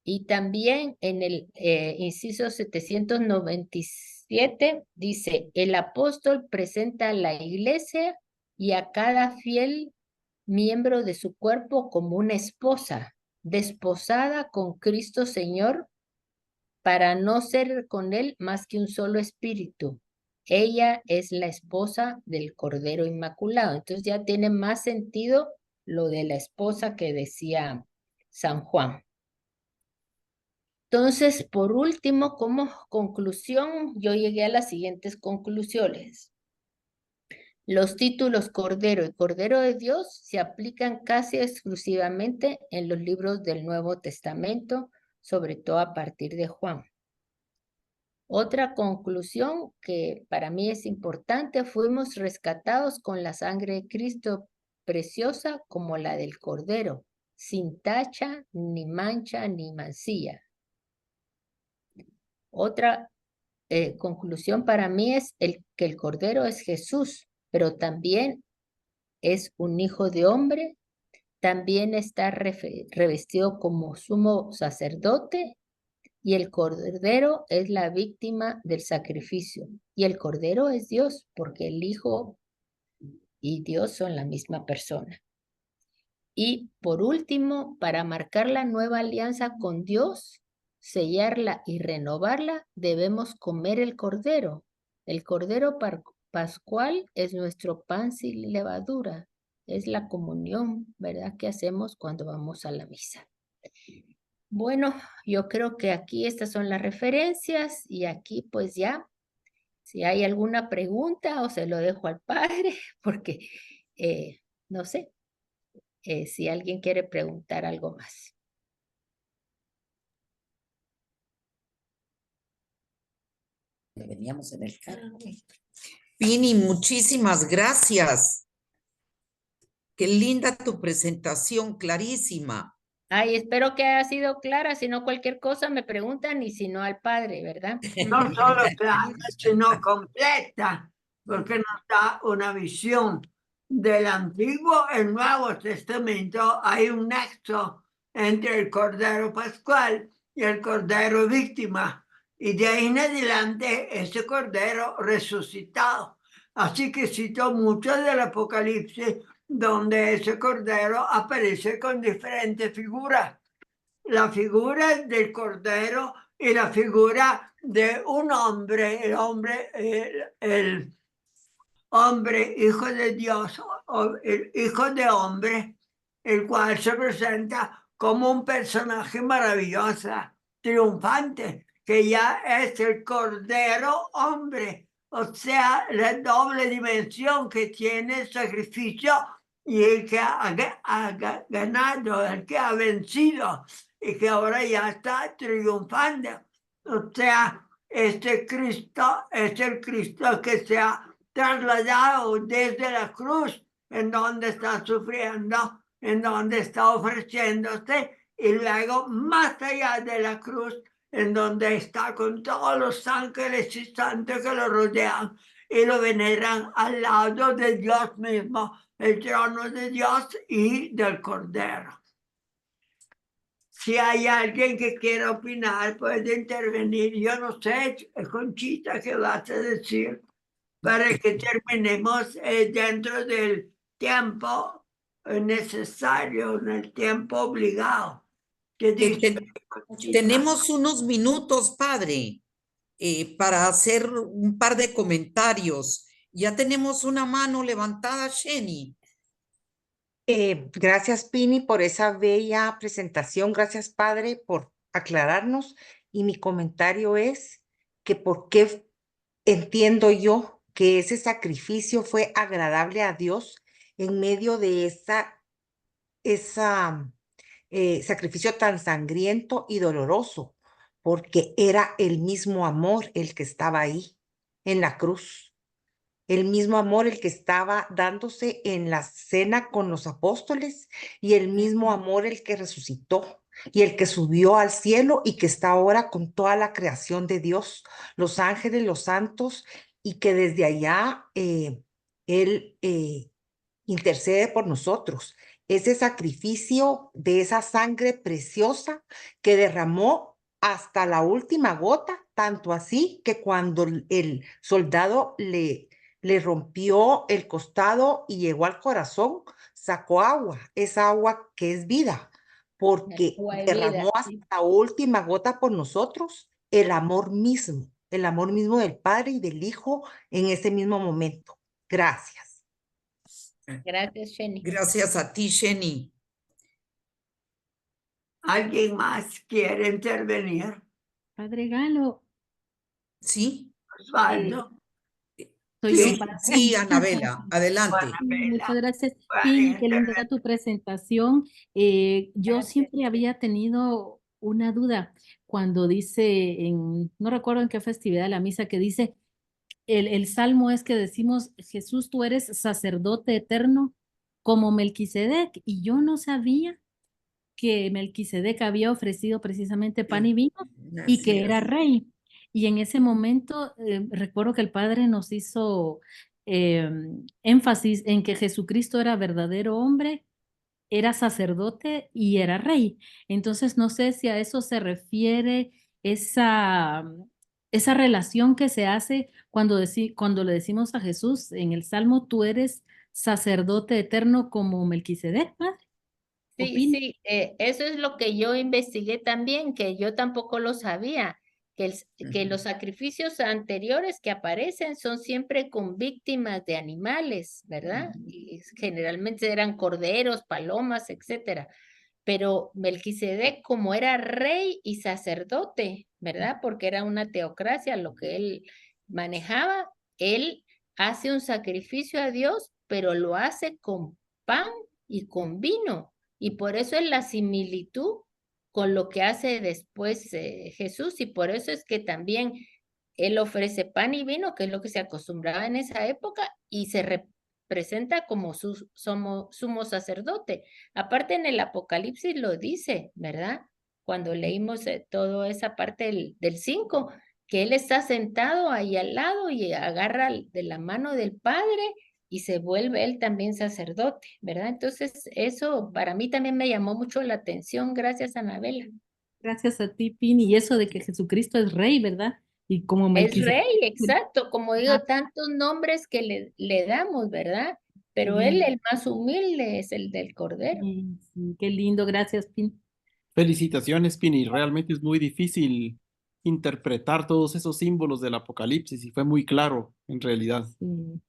Y también en el inciso 797 dice, el apóstol presenta a la iglesia y a cada fiel miembro de su cuerpo como una esposa, desposada con Cristo Señor, para no ser con él más que un solo espíritu. Ella es la esposa del Cordero Inmaculado. Entonces ya tiene más sentido lo de la esposa que decía San Juan. Entonces, por último, como conclusión, yo llegué a las siguientes conclusiones. Los títulos Cordero y Cordero de Dios se aplican casi exclusivamente en los libros del Nuevo Testamento, sobre todo a partir de Juan. Otra conclusión que para mí es importante, fuimos rescatados con la sangre de Cristo preciosa como la del Cordero, sin tacha, ni mancha, ni mancilla. Otra conclusión para mí es que el Cordero es Jesús, pero también es un hijo de hombre, también está revestido como sumo sacerdote, y el Cordero es la víctima del sacrificio. Y el Cordero es Dios, porque el Hijo y Dios son la misma persona. Y por último, para marcar la nueva alianza con Dios, sellarla y renovarla, debemos comer el Cordero. El Cordero pascual es nuestro pan sin levadura. Es la comunión, ¿verdad?, que hacemos cuando vamos a la misa. Bueno, yo creo que aquí estas son las referencias y aquí pues ya, si hay alguna pregunta o se lo dejo al padre, porque no sé si alguien quiere preguntar algo más. Veníamos en el carro. Pini, muchísimas gracias. Qué linda tu presentación, clarísima. Ay, espero que haya sido clara, si no cualquier cosa me preguntan y si no al padre, ¿verdad? No solo clara, sino completa, porque nos da una visión del Antiguo y el Nuevo Testamento. Hay un nexo entre el Cordero Pascual y el Cordero Víctima, y de ahí en adelante ese Cordero resucitado. Así que cito mucho del Apocalipsis, donde ese Cordero aparece con diferentes figuras. La figura del Cordero y la figura de un hombre, el hombre, hijo de Dios, o el hijo de hombre, el cual se presenta como un personaje maravilloso, triunfante, que ya es el Cordero hombre, o sea, la doble dimensión que tiene el sacrificio y el que ha ganado, el que ha vencido y que ahora ya está triunfando. O sea, este Cristo es el Cristo que se ha trasladado desde la cruz, en donde está sufriendo, en donde está ofreciéndose, y luego más allá de la cruz, en donde está con todos los ángeles y santos que lo rodean y lo veneran al lado de Dios mismo, el trono de Dios y del Cordero. Si hay alguien que quiera opinar, puede intervenir. Yo no sé, Conchita, ¿qué vas a decir? Para que terminemos dentro del tiempo necesario, en el tiempo obligado. ¿Qué dice Conchita? Tenemos unos minutos, padre, para hacer un par de comentarios. Ya tenemos una mano levantada, Jenny. Gracias, Pini, por esa bella presentación. Gracias, Padre, por aclararnos. Y mi comentario es que por qué entiendo yo que ese sacrificio fue agradable a Dios en medio de esa sacrificio tan sangriento y doloroso, porque era el mismo amor el que estaba ahí en la cruz. El mismo amor el que estaba dándose en la cena con los apóstoles y el mismo amor el que resucitó y el que subió al cielo y que está ahora con toda la creación de Dios, los ángeles, los santos, y que desde allá Él intercede por nosotros. Ese sacrificio de esa sangre preciosa que derramó hasta la última gota, tanto así que cuando el soldado le rompió el costado y llegó al corazón, sacó agua, esa agua que es vida, porque Agua de derramó vida, hasta sí. la última gota por nosotros el amor mismo del Padre y del Hijo en ese mismo momento. Gracias. Gracias, Jenny. Gracias a ti, Jenny. ¿Alguien más quiere intervenir? Padre Galo, ¿Sí? Osvaldo. soy Sí, yo, Padre. sí, Anabela, adelante. Muchas gracias. Pueden Pini, qué linda intervenir. tu presentación. Yo Gracias. siempre había tenido una duda cuando dice, no recuerdo en qué festividad de la misa, que dice, el salmo es que decimos, Jesús, tú eres sacerdote eterno como Melquisedec, y yo no sabía que Melquisedec había ofrecido precisamente pan y vino y que era rey. Y en ese momento recuerdo que el Padre nos hizo énfasis en que Jesucristo era verdadero hombre, era sacerdote y era rey. Entonces, no sé si a eso se refiere esa relación que se hace cuando le decimos a Jesús en el Salmo, tú eres sacerdote eterno como Melquisedec, Padre. Sí, ¿Opina? sí, eso es lo que yo investigué también, que yo tampoco lo sabía, que los sacrificios anteriores que aparecen son siempre con víctimas de animales, ¿verdad? Y generalmente eran corderos, palomas, etcétera. Pero Melquisedec, como era rey y sacerdote, ¿verdad? Porque era una teocracia lo que él manejaba, él hace un sacrificio a Dios, pero lo hace con pan y con vino. Y por eso es la similitud con lo que hace después Jesús. Y por eso es que también él ofrece pan y vino, que es lo que se acostumbraba en esa época, y se representa como sumo sacerdote. Aparte en el Apocalipsis lo dice, ¿verdad? Cuando leímos toda esa parte del 5, que él está sentado ahí al lado y agarra de la mano del Padre y se vuelve él también sacerdote, ¿verdad? Entonces, eso para mí también me llamó mucho la atención. Gracias, Anabela. Gracias a ti, Pini, y eso de que Jesucristo es rey, ¿verdad? Y como Es Melquisedec. rey, exacto, como digo, Ah, tantos nombres que le damos, ¿verdad? Pero él, sí, el más humilde, es el del Cordero. sí, sí, qué lindo, gracias, Pini. Felicitaciones, Pini. Realmente es muy difícil interpretar todos esos símbolos del Apocalipsis y fue muy claro en realidad. Sí.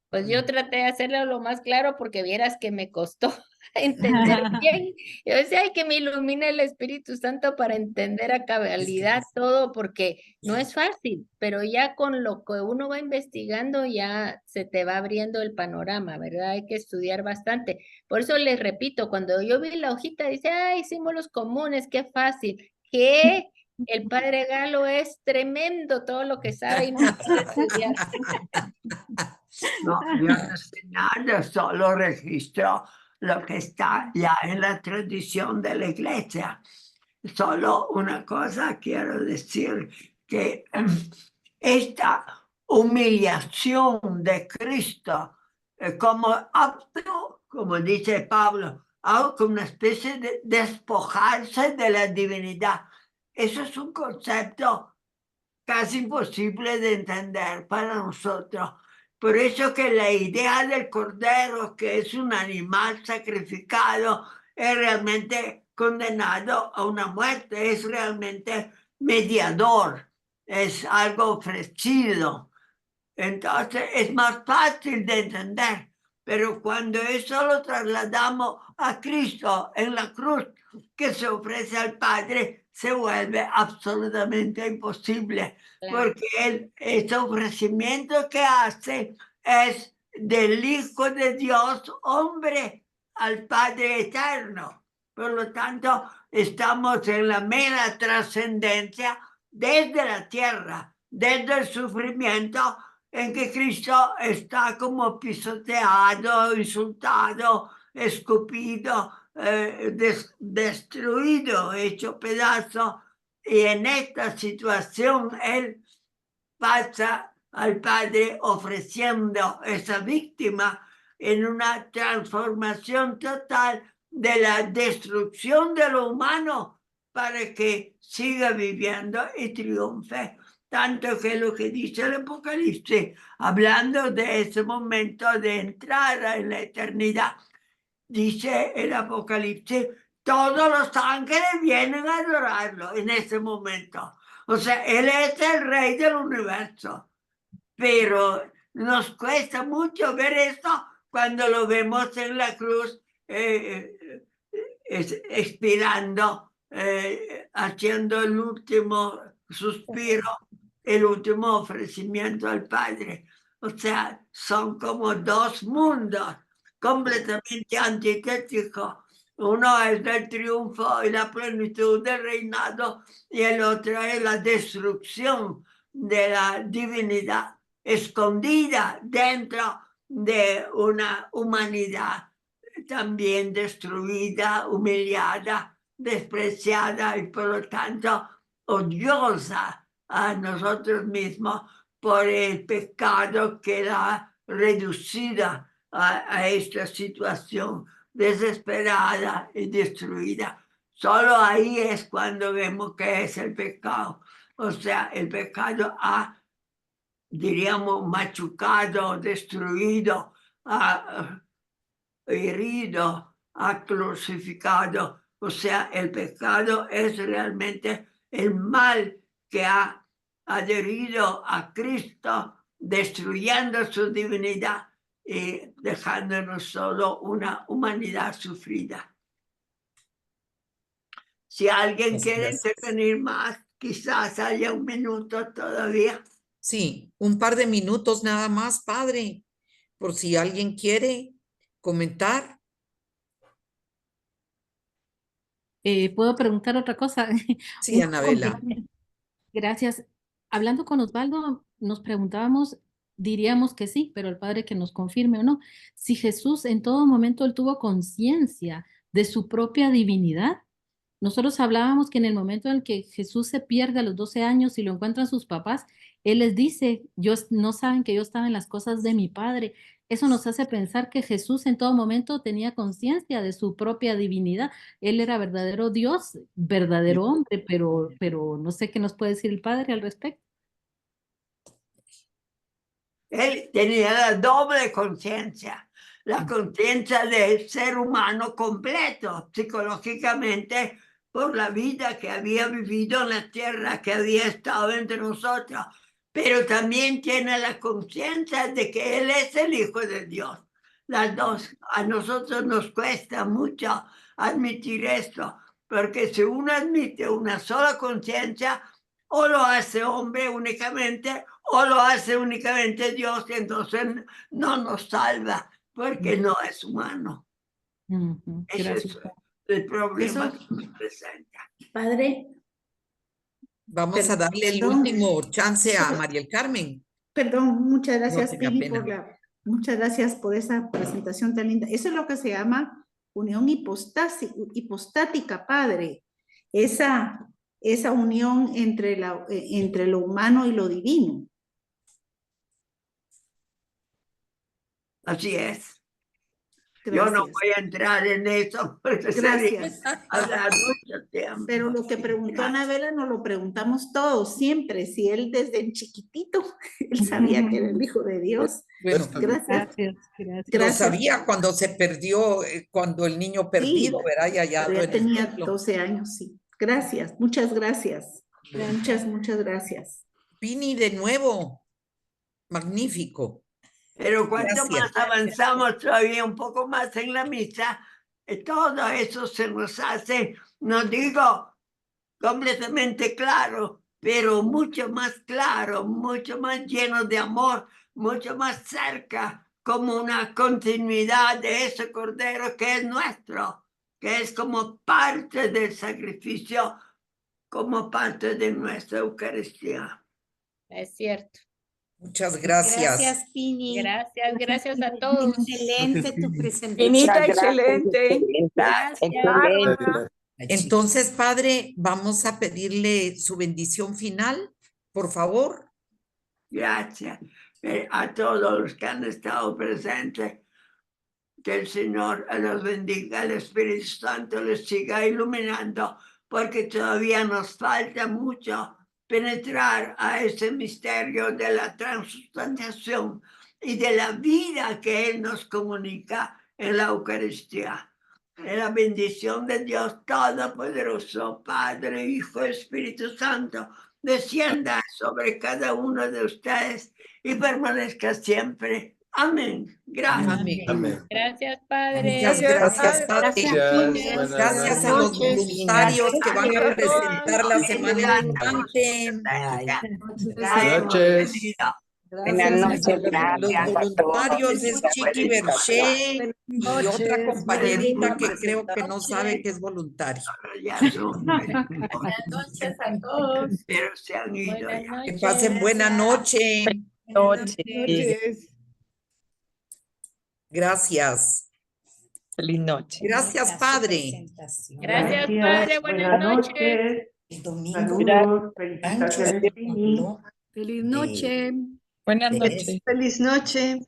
Pues yo traté de hacerlo lo más claro porque vieras que me costó entender bien. Yo decía, ay, que me ilumine el Espíritu Santo para entender a cabalidad todo, porque no es fácil, pero ya con lo que uno va investigando ya se te va abriendo el panorama, ¿verdad? Hay que estudiar bastante. Por eso les repito, cuando yo vi la hojita, dice, ay, símbolos comunes, qué fácil. ¿Qué? El padre Galo es tremendo todo lo que sabe y nos puede estudiar. No, yo no sé nada, solo registro lo que está ya en la tradición de la iglesia. Solo una cosa quiero decir, que esta humillación de Cristo, como acto, como dice Pablo, como una especie de despojarse de la divinidad. Eso es un concepto casi imposible de entender para nosotros. Por eso que la idea del cordero, que es un animal sacrificado, es realmente condenado a una muerte, es realmente mediador, es algo ofrecido. Entonces es más fácil de entender. Pero cuando eso lo trasladamos a Cristo en la cruz, que se ofrece al Padre, se vuelve absolutamente imposible, porque ese ofrecimiento que hace es del Hijo de Dios, hombre, al Padre eterno. Por lo tanto, estamos en la mera trascendencia desde la tierra, desde el sufrimiento, en que Cristo está como pisoteado, insultado, escupido, destruido, hecho pedazo. Y en esta situación Él pasa al Padre ofreciendo esa víctima en una transformación total de la destrucción de lo humano para que siga viviendo y triunfe. Tanto que lo que dice el Apocalipsis, hablando de ese momento de entrada en la eternidad, dice el Apocalipsis, todos los ángeles vienen a adorarlo en ese momento. O sea, Él es el rey del universo. Pero nos cuesta mucho ver esto cuando lo vemos en la cruz expirando, haciendo el último suspiro, el último ofrecimiento al Padre. O sea, son como dos mundos completamente antitéticos. Uno es el triunfo y la plenitud del reinado y el otro es la destrucción de la divinidad escondida dentro de una humanidad también destruida, humillada, despreciada y por lo tanto odiosa a nosotros mismos por el pecado que la ha reducido a esta situación desesperada y destruida. Solo ahí es cuando vemos que es el pecado. O sea, el pecado ha, diríamos, machucado, destruido, ha herido, ha crucificado. O sea, el pecado es realmente el mal que ha adherido a Cristo, destruyendo su divinidad y dejándonos solo una humanidad sufrida. Si alguien Muchas quiere gracias. intervenir más, quizás haya un minuto todavía. Sí, un par de minutos nada más, padre, por si alguien quiere comentar. ¿Puedo preguntar otra cosa? Sí, Una Anabela. complicación. Gracias. Hablando con Osvaldo, nos preguntábamos, diríamos que sí, pero el padre que nos confirme o no, si Jesús en todo momento él tuvo conciencia de su propia divinidad. Nosotros hablábamos que en el momento en el que Jesús se pierde a los 12 años y lo encuentran sus papás, él les dice, no saben que yo estaba en las cosas de mi Padre. Eso nos hace pensar que Jesús en todo momento tenía conciencia de su propia divinidad. Él era verdadero Dios, verdadero hombre, pero no sé qué nos puede decir el Padre al respecto. Él tenía la doble conciencia, la conciencia del ser humano completo, psicológicamente, por la vida que había vivido en la tierra, que había estado entre nosotros, pero también tiene la conciencia de que Él es el Hijo de Dios. Las dos, a nosotros nos cuesta mucho admitir esto, porque si uno admite una sola conciencia, o lo hace hombre únicamente, o lo hace únicamente Dios, y entonces no nos salva, porque no es humano. Ese Gracias. es el problema Eso- que nos presenta. Padre, Vamos a darle el perdón. último chance a Mariel Carmen. perdón, muchas gracias, tenga Pili, pena. muchas gracias por esa presentación tan linda. Eso es lo que se llama unión hipostática, Padre. Esa unión entre lo humano y lo divino. Así es. Gracias. Yo no voy a entrar en eso, porque sería Gracias. hablar mucho tiempo. Pero lo que preguntó Gracias. Anabela nos lo preguntamos todos siempre. Si él desde chiquitito, él sabía que era el Hijo de Dios. Bueno, Gracias. lo sabía cuando se perdió, cuando el niño perdido, Sí, ¿verdad? Y hallado pero en ya el tenía templo. 12 años, sí. Gracias, muchas gracias. Muchas gracias. Pini, de nuevo. Magnífico. Pero cuanto Gracias. más avanzamos todavía un poco más en la misa, todo eso se nos hace, no digo completamente claro, pero mucho más claro, mucho más lleno de amor, mucho más cerca, como una continuidad de ese Cordero que es nuestro, que es como parte del sacrificio, como parte de nuestra Eucaristía. Es cierto. Muchas gracias. Gracias, Pini. Gracias a todos. Excelente tu presentación. Pinita, excelente. Gracias. Excelente. Entonces, padre, vamos a pedirle su bendición final, por favor. Gracias a todos los que han estado presentes. Que el Señor los bendiga, el Espíritu Santo les siga iluminando, porque todavía nos falta mucho penetrar a ese misterio de la transustanciación y de la vida que Él nos comunica en la Eucaristía. La bendición de Dios Todopoderoso, Padre, Hijo, Espíritu Santo, descienda sobre cada uno de ustedes y permanezca siempre. Amén. Gracias. Amén. Gracias, Padre. Muchas gracias, padre. Gracias. Gracias a los voluntarios que van a presentar la semana entrante. Buenas noches. Buenas noches, Los gracias a voluntarios todos. es Chiqui Berché y otra compañerita que creo que no sabe que es voluntario. Buenas noches a todos. Pero se han ido Buenas ya. Que noches. pasen buena noche. Noches. Gracias. Feliz noche. Gracias, padre. Gracias, Padre. Buenas noches. El domingo Saludos, felicitaciones, Pancho Pini. habló Feliz de- noche. Buenas de noches. Feliz noche.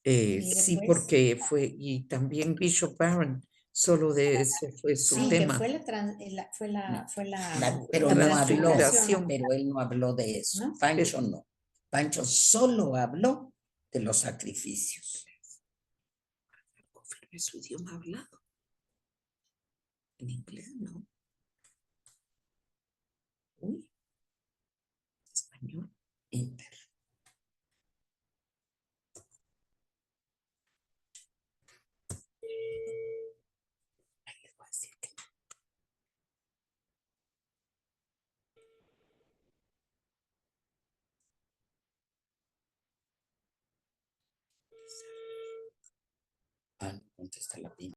Mire, sí, pues. porque fue, y también Bishop Barron, solo de eso fue su Sí, que tema. fue la la transfiguración, Pero no habló, transfiguración. pero él no habló de eso. ¿no? Pancho no. Pancho solo habló de los sacrificios. Confirme su idioma hablado. En inglés, ¿no? Uy. Español. Inter. Ahí les voy a decir que no. Ah, no contesta la Pini.